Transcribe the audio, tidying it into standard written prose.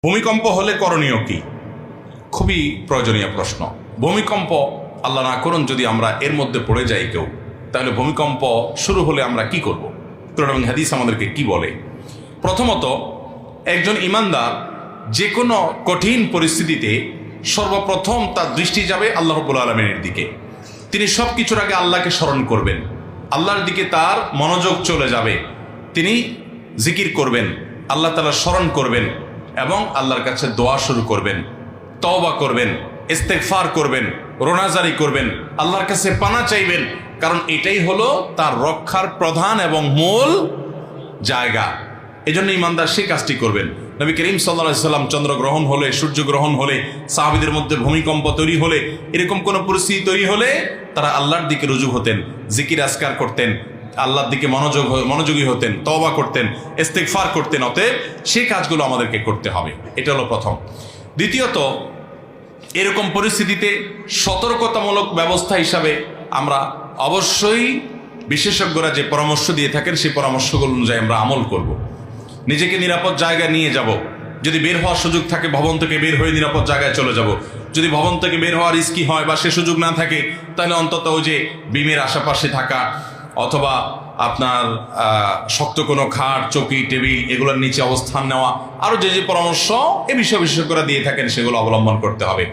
ভূমিকম্প হলে করণীয় কি? খুবই প্রয়োজনীয় প্রশ্ন। ভূমিকম্প আল্লাহ না করুন যদি আমরা এর মধ্যে পড়ে যাই কেউ, তাহলে ভূমিকম্প শুরু হলে আমরা কি করব? কোরআন এবং হাদিস আমাদেরকে কি বলে? প্রথমত, একজন ঈমানদার যে কোনো কঠিন পরিস্থিতিতে সর্বপ্রথম তার দৃষ্টি যাবে আল্লাহ রাব্বুল আলামিনের দিকে। তিনি সব কিছুর আগে আল্লাহকে স্মরণ করবেন, আল্লাহর দিকে তার মনোযোগ চলে যাবে। তিনি জিকির করবেন, আল্লাহ তাআলা স্মরণ করবেন এবং আল্লাহর কাছে দোয়া শুরু করবেন, তওবা করবেন, ইস্তেগফার করবেন, রোনাজারি করবেন, আল্লাহর কাছে পানা চাইবেন, কারণ এটাই হলো তার রক্ষার প্রধান এবং মূল জায়গা। এজন্য ঈমানদার সেই কাজটি করবেন। নবী করিম সাল্লাল্লাহু আলাইহি সাল্লাম চন্দ্রগ্রহণ হলে, সূর্যগ্রহণ হলে, সাহাবীদের মধ্যে ভূমিকম্প তৈরি হলে, এরকম কোনো পরিস্থিতি তৈরি হলে তারা আল্লাহর দিকে রুজু হতেন, জিকির আজকার করতেন, আল্লাহর দিকে মনোযোগী হতেন, তওবা করতেন, ইস্তেগফার করতেন। অতএব সেই কাজগুলো আমাদেরকে করতে হবে। এটা হলো প্রথম। দ্বিতীয়ত, এরকম পরিস্থিতিতে সতর্কতামূলক ব্যবস্থা হিসাবে আমরা অবশ্যই বিশেষজ্ঞরা যে পরামর্শ দিয়ে থাকেন সেই পরামর্শগুলো অনুযায়ী আমরা আমল করব। নিজেকে নিরাপদ জায়গায় নিয়ে যাব। যদি বের হওয়ার সুযোগ থাকে ভবন থেকে বের হয়ে নিরাপদ জায়গায় চলে যাব। যদি ভবন থেকে বের হওয়ার রিস্কি হয় বা সে সুযোগ না থাকে, তাহলে অন্তত ওই যে বিমের আশেপাশে থাকা অথবা আপনার শক্ত কোনো খাট, চৌকি, টেবিল এগুলোর নিচে অবস্থান নেওয়া, আরও যে যে পরামর্শ এ বিষয়ে বিশেষজ্ঞরা দিয়ে থাকেন সেগুলো অবলম্বন করতে হবে।